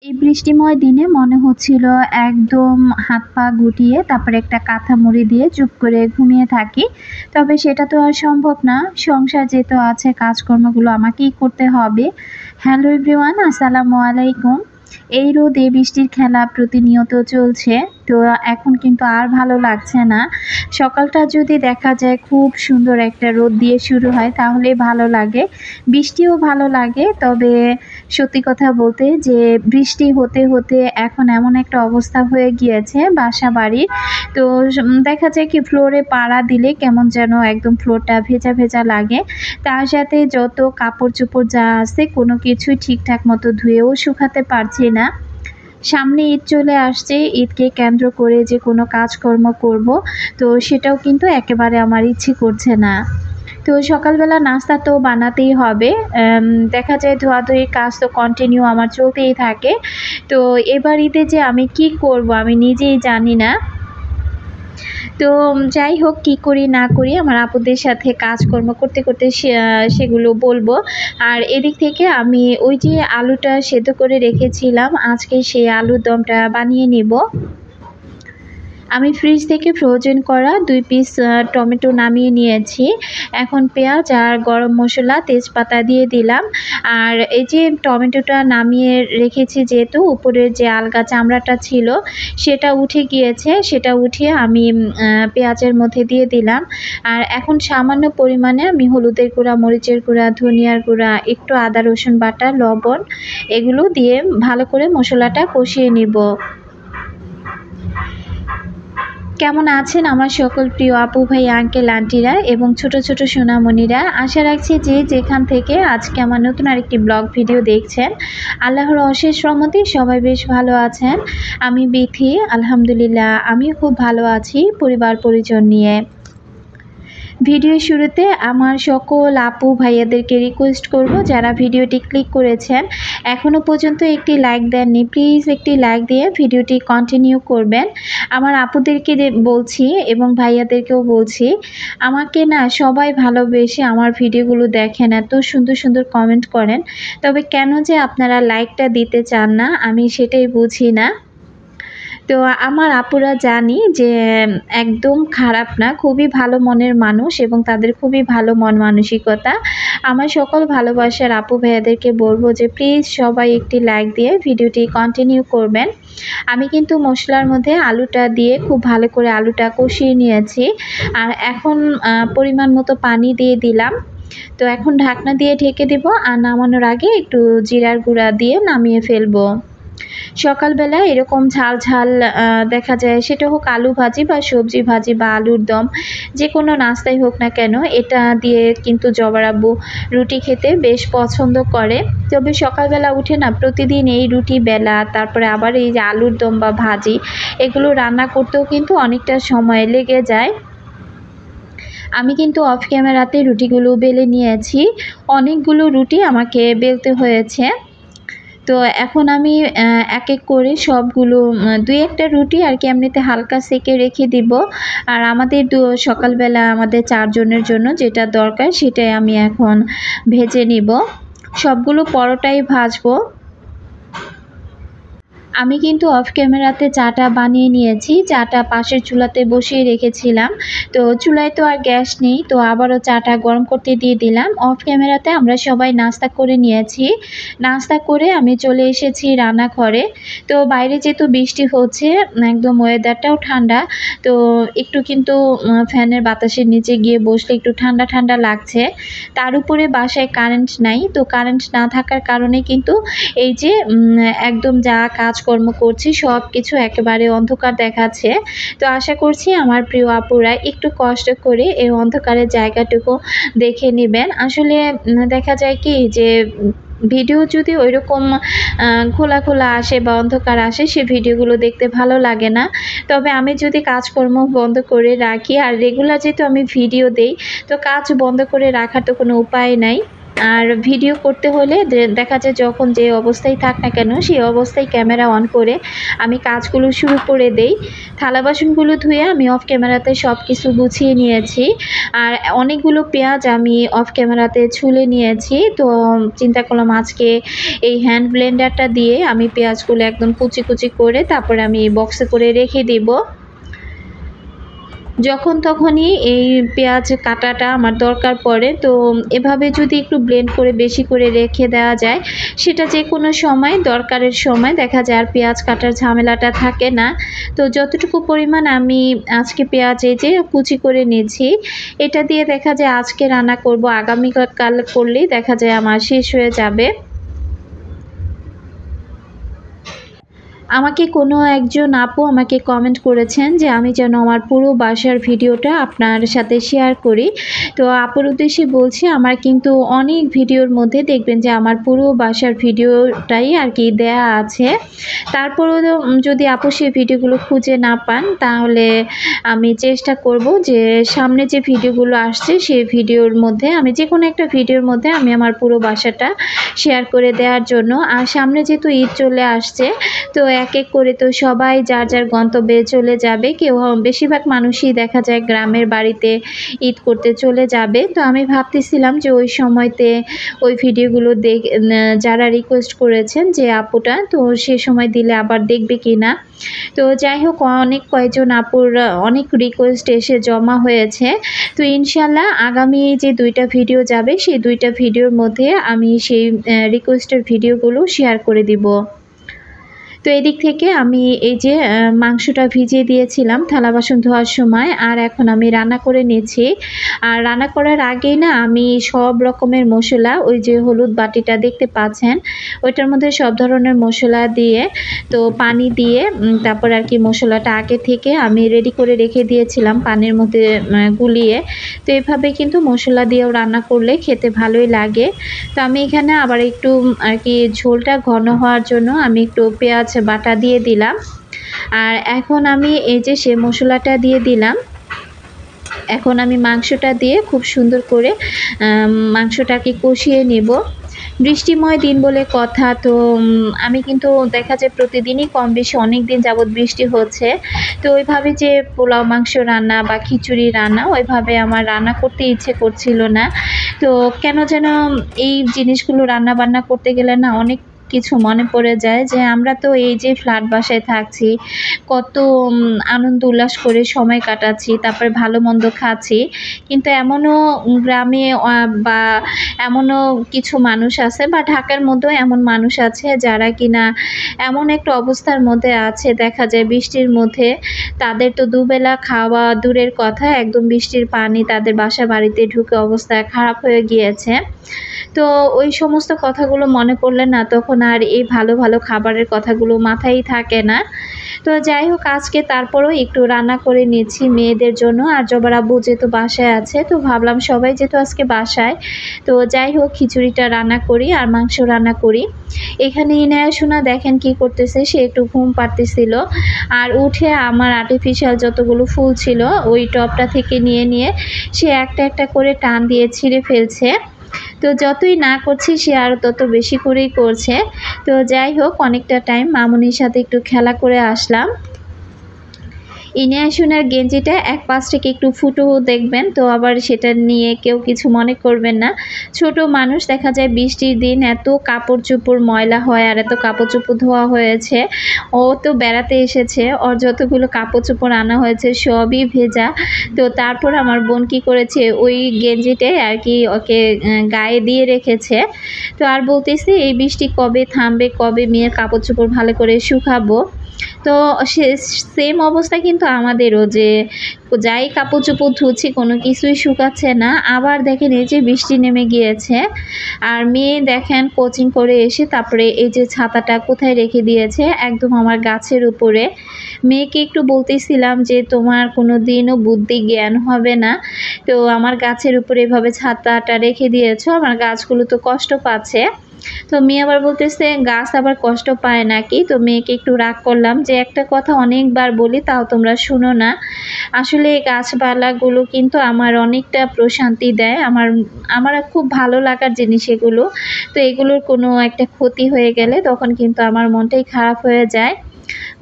এই বৃষ্টিময় দিনে মনে হচ্ছিল একদম হাত পা গুটিয়ে তারপরে একটা কাঁথা মুড়ি দিয়ে চুপ করে ঘুমিয়ে থাকি। তবে সেটা তো আর সম্ভব না। সংসার যেহেতু আছে, কাজকর্মগুলো আমাকেই করতে হবে। হ্যালো এভরিওয়ান, আসসালামু আলাইকুম। এই রোদ এই বৃষ্টির খেলা প্রতিনিয়ত চলছে। তো এখন কিন্তু আর ভালো লাগছে না। সকালটা যদি দেখা যায় খুব সুন্দর একটা রোদ দিয়ে শুরু হয় তাহলেই ভালো লাগে। বৃষ্টিও ভালো লাগে, তবে সত্যি কথা বলতে যে বৃষ্টি হতে, হতে এখন এমন একটা অবস্থা হয়ে গিয়েছে বাসাবাড়ির। তো দেখা যায় কি ফ্লোরে পাড়া দিলে কেমন যেন একদম ফ্লোরটা ভেজা, ভেজা লাগে। তার সাথে যত কাপড়-চোপড় যা আছে কোনো কিছুই ঠিকঠাক মতো ধুয়েও শুকাতে পারছি না। সামনে ঈদ চলে আসছে। ঈদকে কেন্দ্র করে যে কোনো কাজকর্ম করব, তো সেটাও কিন্তু একেবারে আমার ইচ্ছে করছে না। তো সকালবেলা নাস্তা তো বানাতেই হবে। দেখা যায় ধোয়াধুয়ির কাজ তো কন্টিনিউ আমার চলতেই থাকে। তো এবার ঈদে যে আমি কি করব আমি নিজেই জানি না। তো যাই হোক, কি করি না করি আমার আপুদের সাথে কাজকর্ম করতে, করতে সেগুলো বলব। আর এদিক থেকে আমি ওই যে আলুটা সেদ্ধ করে রেখেছিলাম, আজকে সেই আলুর দমটা বানিয়ে নিব। আমি ফ্রিজ থেকে ফ্রোজেন করা ২ পিস টমেটো নামিয়ে নিয়েছি। এখন পেঁয়াজ আর গরম মসলা, তেজপাতা দিয়ে দিলাম। আর এই যে টমেটোটা নামিয়ে রেখেছি যেহেতু, উপরের যে আলগা চামড়াটা ছিল সেটা উঠে গিয়েছে। সেটা উঠিয়ে আমি পেঁয়াজের মধ্যে দিয়ে দিলাম। আর এখন সামান্য পরিমাণে আমি হলুদের গুঁড়া, মরিচের গুঁড়া, ধনিয়ার গুঁড়া, একটু আদা রসুন বাটা, লবণ এগুলো দিয়ে ভালো করে মসলাটা কষিয়ে নিব। কেমন আছেন আমার সকল প্রিয় আপু ভাই, আঙ্কেল আন্টিরা এবং ছোট ছোট সোনামণিরা? আশা রাখছি যে যেখান থেকে আজকে আমার নতুন আরেকটি ব্লগ ভিডিও দেখছেন, আল্লাহর অশেষ রহমতে সবাই বেশ ভালো আছেন। আমি বিথি, আলহামদুলিল্লাহ আমিও খুব ভালো আছি পরিবার পরিজন নিয়ে। ভিডিওর শুরুতে আমার সকল আপু ভাইয়াদেরকে রিকোয়েস্ট করব, যারা ভিডিওটি ক্লিক করেছেন এখনও পর্যন্ত একটি লাইক দেননি, প্লিজ একটি লাইক দিয়ে ভিডিওটি কন্টিনিউ করবেন। আমার আপুদেরকে বলছি এবং ভাইয়াদেরকেও বলছি, আমাকে না সবাই ভালোবেসে আমার ভিডিওগুলো দেখেন, এত সুন্দর সুন্দর কমেন্ট করেন, তবে কেন যে আপনারা লাইকটা দিতে চান না আমি সেটাই বুঝি না। তো আমার আপুরা জানি যে একদম খারাপ না, খুবই ভালো মনের মানুষ এবং তাদের খুবই ভালো মন মানসিকতা। আমার সকল ভালোবাসার আপু ভাইয়াদেরকে বলব যে প্লিজ সবাই একটি লাইক দিয়ে ভিডিওটি কন্টিনিউ করবেন। আমি কিন্তু মশলার মধ্যে আলুটা দিয়ে খুব ভালো করে আলুটা কষিয়ে নিয়েছি। আর এখন পরিমাণ মতো পানি দিয়ে দিলাম। তো এখন ঢাকনা দিয়ে ঢেকে দেব আর নামানোর আগে একটু জিরার গুঁড়া দিয়ে নামিয়ে ফেলবো। সকালবেলা এরকম ঝাল ঝাল দেখা যায়, সেটা হোক আলু ভাজি বা সবজি ভাজি বা আলুর দম, যে কোনো নাস্তাই হোক না কেন, এটা দিয়ে কিন্তু জবার আব্বু রুটি খেতে বেশ পছন্দ করে। তবে সকালবেলা উঠে না প্রতিদিন এই রুটি বেলা, তারপরে আবার এই যে আলুর দম বা ভাজি এগুলো রান্না করতেও কিন্তু অনেকটা সময় লেগে যায়। আমি কিন্তু অফ ক্যামেরাতে রুটিগুলো বেলে নিয়েছি, অনেকগুলো রুটি আমাকে বেলতে হয়েছে। তো এখন আমি এক এক করে সবগুলো ২-১টা রুটি আর কি এমনিতে হালকা সেঁকে রেখে দিব। আর আমাদের সকালবেলা আমাদের ৪ জনের জন্য যেটা দরকার সেটাই আমি এখন ভেজে নিব। সবগুলো পরোটাই ভাজবো। আমি কিন্তু অফ ক্যামেরাতে চাটা বানিয়ে নিয়েছি। চাটা পাশের চুলাতে বসিয়ে রেখেছিলাম। তো চুলায় তো আর গ্যাস নেই, তো আবারও চাটা গরম করতে দিয়ে দিলাম। অফ ক্যামেরাতে আমরা সবাই নাস্তা করে নিয়েছি। নাস্তা করে আমি চলে এসেছি রান্নাঘরে। তো বাইরে যেহেতু বৃষ্টি হচ্ছে, একদম ওয়েদারটাও ঠান্ডা, তো একটু কিন্তু ফ্যানের বাতাসের নিচে গিয়ে বসলে একটু ঠান্ডা ঠান্ডা লাগছে। তার উপরে বাসায় কারেন্ট নাই, তো কারেন্ট না থাকার কারণে কিন্তু এই যে একদম যা কাজকর্ম করছি সব কিছু একেবারে অন্ধকার দেখাচ্ছে। তো আশা করছি আমার প্রিয় আপুরা একটু কষ্ট করে এই অন্ধকারের জায়গাটুকু দেখে নেবেন। আসলে দেখা যায় কি যে ভিডিও যদি ওইরকম খোলা খোলা আসে বা অন্ধকার আসে, সে ভিডিওগুলো দেখতে ভালো লাগে না। তবে আমি যদি কাজকর্ম বন্ধ করে রাখি, আর রেগুলার যেহেতু আমি ভিডিও দেই, তো কাজ বন্ধ করে রাখার তো কোনো উপায় নাই। আর ভিডিও করতে হলে দেখা যায় যখন যে অবস্থায় থাক না কেন সেই অবস্থায় ক্যামেরা অন করে আমি কাজগুলো শুরু করে দেই। থালা বাসনগুলো ধুয়ে আমি অফ ক্যামেরাতে সব কিছু গুছিয়ে নিয়েছি। আর অনেকগুলো পেঁয়াজ আমি অফ ক্যামেরাতে ছুলে নিয়েছি। তো চিন্তা করলাম আজকে এই হ্যান্ড ব্লেন্ডারটা দিয়ে আমি পেঁয়াজগুলো একদম কুচি কুচি করে তারপরে আমি বক্সে করে রেখে দিব। যখন তখনই এই পেঁয়াজ কাটাটা আমার দরকার পড়ে, তো এভাবে যদি একটু ব্লেন্ড করে বেশি করে রেখে দেওয়া যায় সেটা যে কোনো সময় দরকারের সময় দেখা যায় আর পেঁয়াজ কাটার ঝামেলাটা থাকে না। তো যতটুকু পরিমাণ আমি আজকে পেঁয়াজ এই যে কুচি করে নিয়েছি, এটা দিয়ে দেখা যায় আজকে রান্না করব, আগামীকাল করলেই দেখা যায় আমার শেষ হয়ে যাবে। আমাকে কোনো একজন আপু আমাকে কমেন্ট করেছেন যে আমি যেন আমার পুরো বাসার ভিডিওটা আপনার সাথে শেয়ার করি। তো আপুর উদ্দেশ্যে বলছি, আমার কিন্তু অনেক ভিডিওর মধ্যে দেখবেন যে আমার পুরো বাসার ভিডিওটাই আর কি দেয়া আছে। তারপরেও যদি আপু সেই ভিডিওগুলো খুঁজে না পান তাহলে আমি চেষ্টা করব যে সামনে যে ভিডিওগুলো আসছে সেই ভিডিওর মধ্যে আমি যে কোনো একটা ভিডিওর মধ্যে আমি আমার পুরো বাসাটা শেয়ার করে দেওয়ার জন্য। আর সামনে যেহেতু ঈদ চলে আসছে, তো এক এক করে তো সবাই যার যার গন্তব্যে চলে যাবে। কেউ বেশিরভাগ মানুষই দেখা যায় গ্রামের বাড়িতে ঈদ করতে চলে যাবে। তো আমি ভাবতেছিলাম যে ওই সময়তে ওই ভিডিওগুলো যারা রিকোয়েস্ট করেছেন যে আপুটা, তো সে সময় দিলে আবার দেখবে কি না। তো যাই হোক, কয়েকজন আপুর অনেক রিকোয়েস্ট এসে জমা হয়েছে। তো ইনশাল্লাহ আগামী যে 2টা ভিডিও যাবে সেই 2টা ভিডিওর মধ্যে আমি সেই রিকোয়েস্টের ভিডিওগুলো শেয়ার করে দিব। তো এদিক থেকে আমি এই যে মাংসটা ভিজিয়ে দিয়েছিলাম থালা বাসন ধোয়ার সময়, আর এখন আমি রান্না করে নিয়েছি। আর রান্না করার আগেই না আমি সব রকমের মশলা, ওই যে হলুদ বাটিটা দেখতে পাচ্ছেন ওইটার মধ্যে সব ধরনের মশলা দিয়ে, তো পানি দিয়ে তারপর আর কি মশলাটা আগে থেকে আমি রেডি করে রেখে দিয়েছিলাম পানির মধ্যে গুলিয়ে। তো এভাবে কিন্তু মশলা দিয়েও রান্না করলে খেতে ভালোই লাগে। তো আমি এখানে আবার একটু আর কি ঝোলটা ঘন হওয়ার জন্য আমি একটু পেঁয়াজ বাটা দিয়ে দিলাম। আর এখন আমি এই যে সে মশলাটা দিয়ে দিলাম। এখন আমি মাংসটা দিয়ে খুব সুন্দর করে মাংসটাকে কষিয়ে নেব। বৃষ্টিময় দিন বলে কথা, তো আমি কিন্তু দেখা যায় প্রতিদিনই কম বেশি অনেক দিন যাবৎ বৃষ্টি হচ্ছে। তো ওইভাবে যে পোলাও মাংস রান্না বা খিচুড়ি রান্না ওইভাবে আমার রান্না করতে ইচ্ছে করছিল না। তো কেন যেন এই জিনিসগুলো রান্না বান্না করতে গেলে না অনেক কিছু মনে পড়ে যায় যে আমরা তো এই যে ফ্ল্যাট বাসায় থাকছি, কত আনন্দ উল্লাস করে সময় কাটাচ্ছি, তারপরে ভালো মন্দ খাচ্ছি। কিন্তু এমনও গ্রামে বা এমনও কিছু মানুষ আছে বা ঢাকার মধ্যেও এমন মানুষ আছে যারা কিনা এমন একটা অবস্থার মধ্যে আছে, দেখা যায় বৃষ্টির মধ্যে তাদের তো দুবেলা খাওয়া দূরের কথা, একদম বৃষ্টির পানি তাদের বাসা বাড়িতে ঢুকে অবস্থা খারাপ হয়ে গিয়েছে। তো ওই সমস্ত কথাগুলো মনে পড়লে না তখন আর এই ভালো ভালো খাবারের কথাগুলো মাথায় থাকে না। তো যাই হোক, আজকে তারপরেও একটু রান্না করে নিয়েছি মেয়েদের জন্য। আর জবার আব্বু যেহেতু বাসায় আছে, তো ভাবলাম সবাই যেহেতু আজকে বাসায়, তো যাই হোক খিচুড়িটা রান্না করি আর মাংস রান্না করি। এখানে ইনায়া সোনা দেখেন কি করতেছে, সে একটু ঘুম পাড়তেছিল আর উঠে আমার আর্টিফিশিয়াল যতগুলো ফুল ছিল ওই টবটা থেকে নিয়ে নিয়ে সে একটা একটা করে টান দিয়ে ছিঁড়ে ফেলছে। তো যতই না করছি সে আরও তত বেশি করেই করছে। তো যাই হোক, অনেকটা টাইম মামুনির সাথে একটু খেলা করে আসলাম। ইনিয়া সোনার গেঞ্জিটা এক পাশ থেকে একটু ফুটো দেখবেন, তো আবার সেটা নিয়ে কেউ কিছু মনে করবেন না। ছোট মানুষ, দেখা যায় বৃষ্টির দিন এত কাপড় চোপড় ময়লা হয় আর এত কাপড় চোপড় ধোয়া হয়েছে। ও তো বেড়াতে এসেছে, ওর যতগুলো কাপড় চোপড় আনা হয়েছে সবই ভেজা। তো তারপর আমার বোন কী করেছে, ওই গেঞ্জিটাই আর কি ওকে গায়ে দিয়ে রেখেছে। তো আর বলতেছি এই বৃষ্টি কবে থামবে, কবে মেয়ের কাপড় চোপড় ভালো করে শুকাবো। তো সেম অবস্থা কিন্তু আমাদেরও, যে যাই কাপড় চোপড় ধুচ্ছি কোনো কিছুই শুকাচ্ছে না। আবার দেখেন এই যে বৃষ্টি নেমে গিয়েছে আর মেয়ে দেখেন কোচিং করে এসে তারপরে এই যে ছাতাটা কোথায় রেখে দিয়েছে, একদম আমার গাছের উপরে। মেয়েকে একটু বলতেছিলাম যে তোমার কোনো দিনও বুদ্ধি জ্ঞান হবে না, তো আমার গাছের উপরে এভাবে ছাতাটা রেখে দিয়েছো, আমার গাছগুলো তো কষ্ট পাচ্ছে। তো মেয়ে আবার বলতেছে গাছ আবার কষ্ট পায় নাকি। তো মেয়েকে একটু রাগ করলাম যে একটা কথা অনেকবার বলি তাও তোমরা শুনো না। আসলে গাছপালাগুলো কিন্তু আমার অনেকটা প্রশান্তি দেয়, আমার খুব ভালো লাগার জিনিস এগুলো। তো এগুলোর কোনো একটা ক্ষতি হয়ে গেলে তখন কিন্তু আমার মনটাই খারাপ হয়ে যায়।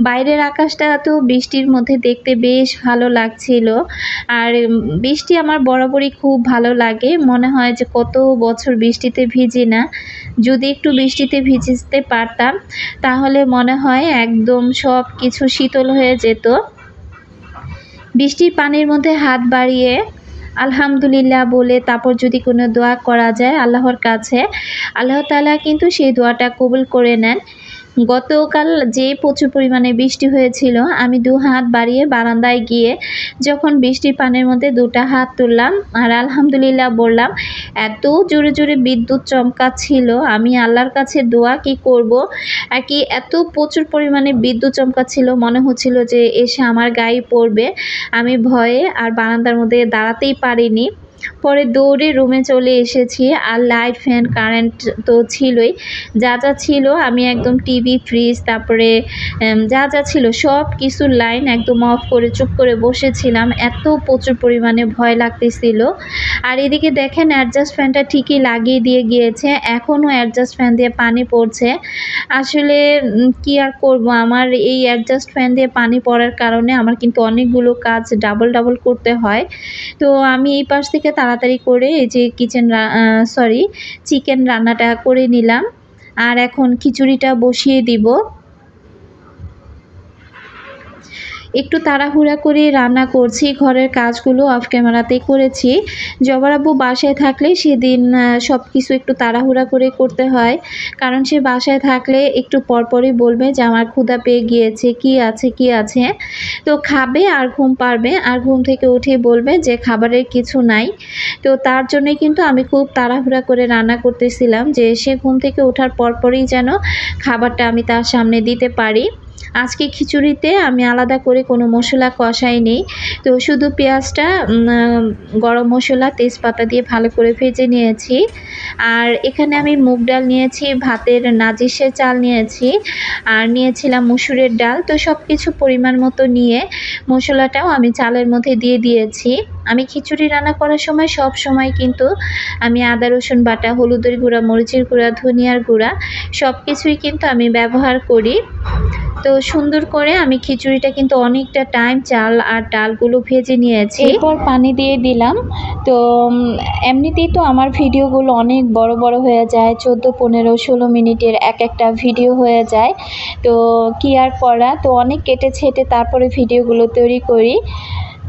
বাইরের আকাশটা তো বৃষ্টির মধ্যে দেখতে বেশ ভালো লাগছিল। আর বৃষ্টি আমার বরাবরই খুব ভালো লাগে। মনে হয় যে কত বছর বৃষ্টিতে ভিজি না। যদি একটু বৃষ্টিতে ভিজতে পারতাম তাহলে মনে হয় একদম সব কিছু শীতল হয়ে যেত। বৃষ্টির পানির মধ্যে হাত বাড়িয়ে আলহামদুলিল্লাহ বলে তারপর যদি কোনো দোয়া করা যায় আল্লাহর কাছে, আল্লাহ তাআলা কিন্তু সেই দোয়াটা কবুল করে নেন। গতকাল যে প্রচুর পরিমাণে বৃষ্টি হয়েছিল, আমি 2 হাত বাড়িয়ে বারান্দায় গিয়ে যখন বৃষ্টির পানির মধ্যে 2টা হাত তুললাম আর আলহামদুলিল্লাহ বললাম। এত জোরে জোরে বিদ্যুৎ চমকাচ্ছিল, আমি আল্লাহর কাছে দোয়া কি করব আর কি, এত প্রচুর পরিমাণে বিদ্যুৎ চমকাচ্ছিল, মনে হচ্ছিল যে এসে আমার গায়ে পড়বে। আমি ভয়ে আর বারান্দার মধ্যে দাঁড়াতেই পারিনি। পরে দৌড়ে রুমে চলে এসেছি। আর লাইট ফ্যান কারেন্ট তো ছিলই, যা যা ছিল আমি একদম টিভি ফ্রিজ তারপরে যা যা ছিল সব কিছুর লাইন একদম অফ করে চুপ করে বসেছিলাম, এত প্রচুর পরিমাণে ভয় লাগতেছিল। আর এদিকে দেখেন অ্যাডজাস্ট ফ্যানটা ঠিকই লাগিয়ে দিয়ে গিয়েছে, এখনও অ্যাডজাস্ট ফ্যান দিয়ে পানি পড়ছে। আসলে কি আর করব, আমার এই অ্যাডজাস্ট ফ্যান দিয়ে পানি পড়ার কারণে আমার কিন্তু অনেকগুলো কাজ ডাবল ডাবল করতে হয়। তো আমি এই পাশ থেকে তাড়াতাড়ি করে এই যে চিকেন রান্নাটা করে নিলাম। আর এখন খিচুড়িটা বসিয়ে দিব। একটু তাড়াহুড়া করে রান্না করছি, ঘরের কাজগুলো অফ ক্যামেরাতেই করেছি। জবার আব্বু বাসায় থাকলে সেদিন সব কিছু একটু তাড়াহুড়া করে করতে হয়, কারণ সে বাসায় থাকলে একটু পরপরই বলবে যে আমার ক্ষুধা পেয়ে গিয়েছে, কি আছে। তো খাবে আর ঘুম পাড়বে, আর ঘুম থেকে উঠে বলবে যে খাবারের কিছু নাই। তো তার জন্যই কিন্তু আমি খুব তাড়াহুড়া করে রান্না করতেছিলাম যে সে ঘুম থেকে ওঠার পরপরই যেন খাবারটা আমি তার সামনে দিতে পারি। আজকে খিচুড়িতে আমি আলাদা করে কোনো মশলা কষাইনি, তো শুধু পেঁয়াজটা গরম মশলা তেজপাতা দিয়ে ভালো করে ভেজে নিয়েছি। আর এখানে আমি মুগ ডাল নিয়েছি, ভাতের নাজিসের চাল নিয়েছি, আর নিয়েছিলাম মসুরের ডাল। তো সব কিছু পরিমাণ মতো নিয়ে মশলাটাও আমি চালের মধ্যে দিয়ে দিয়েছি। আমি খিচুড়ি রান্না করার সময় সব সময় কিন্তু আমি আদা রসুন বাটা, হলুদের গুঁড়া, মরিচের গুঁড়া, ধনিয়ার গুঁড়া সব কিছুই কিন্তু আমি ব্যবহার করি। তো সুন্দর করে আমি খিচুড়িটা কিন্তু অনেকটা টাইম চাল আর ডালগুলো ভেজে নিয়েছি, এরপর পানি দিয়ে দিলাম। তো এমনিতেই তো আমার ভিডিওগুলো অনেক বড় বড় হয়ে যায়, 14, 15, 16 মিনিটের এক একটা ভিডিও হয়ে যায়। তো কি আর করা, তো অনেক কেটে ছেটে তারপরে ভিডিওগুলো তৈরি করি।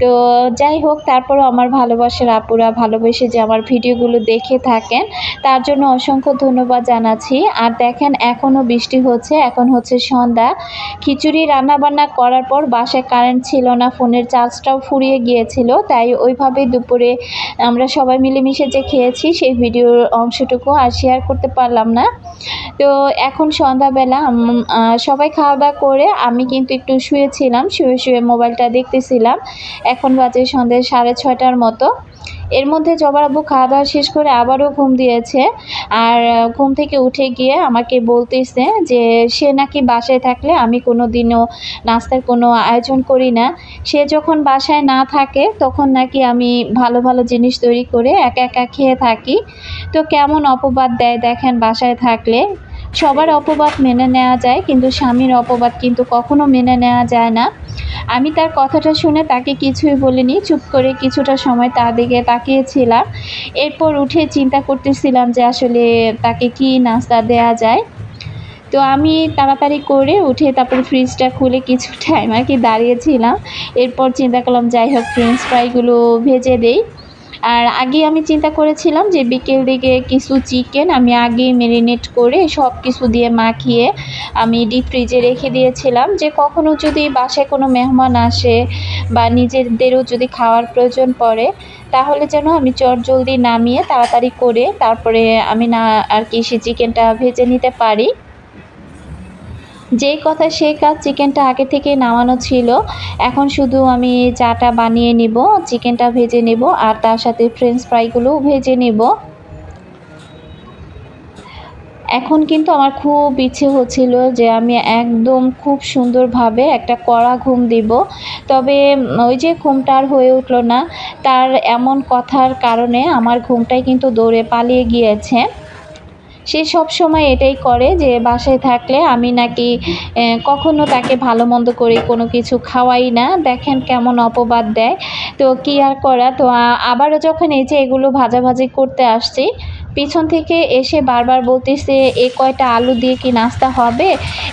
তো যাই হোক, তারপরও আমার ভালোবাসার আপুরা ভালোবেসে যে আমার ভিডিওগুলো দেখে থাকেন তার জন্য অসংখ্য ধন্যবাদ জানাচ্ছি। আর দেখেন এখনও বৃষ্টি হচ্ছে, এখন হচ্ছে সন্ধ্যা। খিচুড়ি রান্নাবান্না করার পর বাসায় কারেন্ট ছিল না, ফোনের চার্জটাও ফুরিয়ে গিয়েছিল, তাই ওইভাবে দুপুরে আমরা সবাই মিলেমিশে যে খেয়েছি সেই ভিডিওর অংশটুকু আর শেয়ার করতে পারলাম না। তো এখন সন্ধ্যাবেলা সবাই খাওয়া দাওয়া করে আমি কিন্তু একটু শুয়েছিলাম, শুয়ে মোবাইলটা দেখতেছিলাম। এখন বাজে সন্ধ্যে 6:30টার মতো। এর মধ্যে জবার আব্বু খাওয়া দাওয়া শেষ করে আবারও ঘুম দিয়েছে। আর ঘুম থেকে উঠে গিয়ে আমাকে বলতেছে যে সে নাকি বাসায় থাকলে আমি কোনো দিনও নাস্তার কোনো আয়োজন করি না। সে যখন বাসায় না থাকে তখন নাকি আমি ভালো ভালো জিনিস তৈরি করে একা একা খেয়ে থাকি। তো কেমন অপবাদ দেয় দেখেন, বাসায় থাকলে সবার অপবাদ মেনে নেওয়া যায়, কিন্তু স্বামীর অপবাদ কিন্তু কখনো মেনে নেওয়া যায় না। আমি তার কথাটা শুনে তাকে কিছুই বলিনি, চুপ করে কিছুটা সময় তার দিকে তাকিয়েছিলাম। এরপর উঠে চিন্তা করতেছিলাম যে আসলে তাকে কি নাস্তা দেয়া যায়। তো আমি তাড়াতাড়ি করে উঠে তারপরে ফ্রিজটা খুলে কিছু টাইম আর কি দাঁড়িয়েছিলাম। এরপর চিন্তা করলাম যাই হোক ফ্রেঞ্চ ফ্রাইগুলো ভেজে দেই। আর আগে আমি চিন্তা করেছিলাম যে বিকেল দিকে কিছু চিকেন আমি আগেই ম্যারিনেট করে সব কিছু দিয়ে মাখিয়ে আমি ডিপ ফ্রিজে রেখে দিয়েছিলাম, যে কখনো যদি বাসায় কোনো মেহমান আসে বা নিজেদেরও যদি খাওয়ার প্রয়োজন পড়ে তাহলে যেন আমি চটজলদি নামিয়ে তাড়াতাড়ি করে তারপরে আমি না আর কি সে চিকেনটা ভেজে নিতে পারি। যেই কথা সেই কাজ, চিকেনটা আগে থেকে নামানো ছিল, এখন শুধু আমি চাটা বানিয়ে নিব, চিকেনটা ভেজে নেব আর তার সাথে ফ্রেঞ্চ ফ্রাইগুলোও ভেজে নেব। এখন কিন্তু আমার খুব ইচ্ছে হচ্ছিল যে আমি একদম খুব সুন্দরভাবে একটা কড়া ঘুম দিব, তবে ওই যে ঘুমটা আর হয়ে উঠল না। তার এমন কথার কারণে আমার ঘুমটাই কিন্তু দৌড়ে পালিয়ে গিয়েছে। সে সবসময় এটাই করে যে বাসায় থাকলে আমি নাকি কখনো তাকে ভালো মন্দ করে কোনো কিছু খাওয়াই না। দেখেন কেমন অপবাদ দেয়। তো কি আর করা, তো আবারও যখন এই যে এগুলো ভাজাভাজি করতে আসছি, পিছন থেকে এসে বারবার বলতেছে এ কয়টা আলু দিয়ে কি নাস্তা হবে,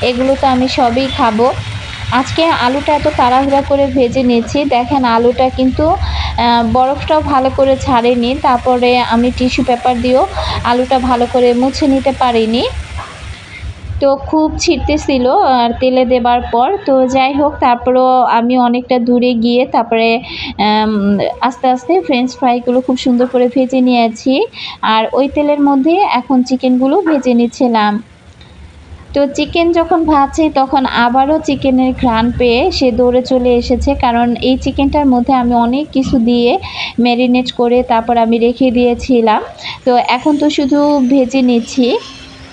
এগুলো তো আমি সবই খাবো। আজকে আলুটা এত তাড়াহুড়া করে ভেজে নিয়েছি, দেখেন আলুটা কিন্তু বরফটাও ভালো করে ছাড়েনি, তারপরে আমি টিস্যু পেপার দিয়েও আলুটা ভালো করে মুছে নিতে পারিনি। তো খুব ছিটতেছিল আর তেলে দেবার পর। তো যাই হোক, তারপরেও আমি অনেকটা দূরে গিয়ে তারপরে আস্তে আস্তে ফ্রেঞ্চ ফ্রাইগুলো খুব সুন্দর করে ভেজে নিয়েছি, আর ওই তেলের মধ্যে এখন চিকেনগুলো ভেজে নিচ্ছিলাম। তো চিকেন যখন ভাজছি তখন আবারও চিকেনের ঘ্রাণ পেয়ে সে দৌড়ে চলে এসেছে, কারণ এই চিকেনটার মধ্যে আমি অনেক কিছু দিয়ে ম্যারিনেট করে তারপর আমি রেখে দিয়েছিলাম। তো এখন তো শুধু ভেজে নিচ্ছি।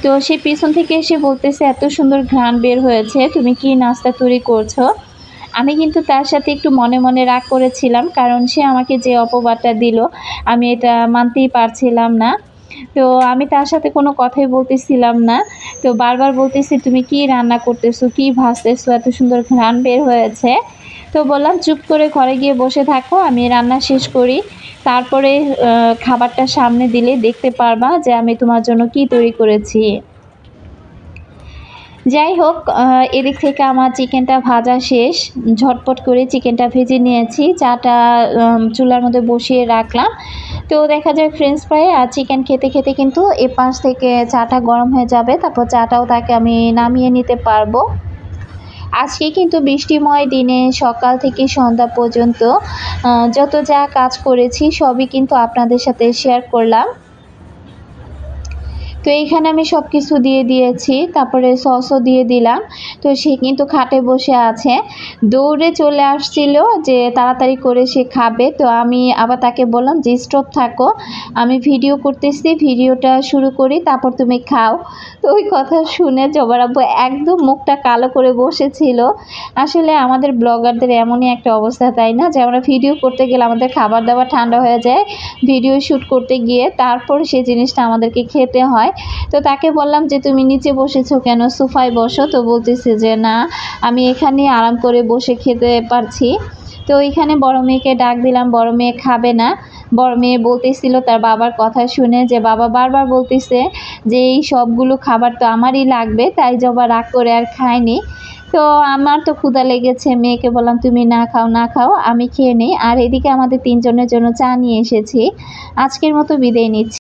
তো সে পিছন থেকে এসে বলতেছে এত সুন্দর ঘ্রাণ বের হয়েছে, তুমি কি নাস্তা তৈরি করছো? আমি কিন্তু তার সাথে একটু মনে মনে রাগ করেছিলাম, কারণ সে আমাকে যে অপবাদটা দিল আমি এটা মানতেই পারছিলাম না। তো আমি তার সাথে কোনো কথাই বলতেছিলাম না। তো বারবার বলতেছি তুমি কি রান্না করতেছো, কি ভাজতেছো, এত সুন্দর ঘ্রাণ বের হয়েছে। তো বললাম চুপ করে ঘরে গিয়ে বসে থাকো, আমি রান্না শেষ করি, তারপরে খাবারটা সামনে দিলে দেখতে পারবা যে আমি তোমার জন্য কি তৈরি করেছি। যাই হোক, এদিক থেকে আমার চিকেনটা ভাজা শেষ, ঝটপট করে চিকেনটা ভেজে নিয়েছি, চাটা চুলার মধ্যে বসিয়ে রাখলাম। তো দেখা যায় ফ্রেঞ্চ ফ্রাই আর চিকেন খেতে খেতে কিন্তু এপাশ থেকে চাটা গরম হয়ে যাবে, তারপর চাটাও তাকে আমি নামিয়ে নিতে পারবো। আজকে কিন্তু বৃষ্টিময় দিনে সকাল থেকে সন্ধ্যা পর্যন্ত যত যা কাজ করেছি সবই কিন্তু আপনাদের সাথে শেয়ার করলাম। তো এইখানে আমি সব কিছু দিয়ে দিয়েছি, তারপরে সসও দিয়ে দিলাম। তো সে কিন্তু খাটে বসে আছে, দৌড়ে চলে আসছিল যে তাড়াতাড়ি করে সে খাবে। তো আমি আবার তাকে বললাম যে স্টপ থাকো, আমি ভিডিও করতেছি, ভিডিওটা শুরু করি, তারপর তুমি খাও। তো ওই কথা শুনে জবার আব্বু একদম মুখটা কালো করে বসেছিল। আসলে আমাদের ব্লগারদের এমনই একটা অবস্থা, তাই না, যে আমরা ভিডিও করতে গেলে আমাদের খাবার দাবার ঠান্ডা হয়ে যায়, ভিডিও শ্যুট করতে গিয়ে তারপর সেই জিনিসটা আমাদেরকে খেতে হয়। তো তাকে বললাম যে তুমি নিচে বসেছো কেন, সোফায় বসো। তো বলতেছে যে না, আমি এখানে আরাম করে বসে খেতে পারছি। তো ওইখানে বড় মেয়েকে ডাক দিলাম, বড় মেয়ে খাবে না। বড় মেয়ে বলতেছিল তার বাবার কথা শুনে যে বাবা বারবার বলতেছে যে এই সবগুলো খাবার তো আমারই লাগবে, তাই জবা রাগ করে আর খায়নি। তো আমার তো ক্ষুধা লেগেছে, মেয়েকে বললাম তুমি না খাও না খাও, আমি খেয়ে নিই। আর এদিকে আমাদের তিনজনের জন্য চা নিয়ে এসেছি। আজকের মতো বিদায় নিচ্ছি।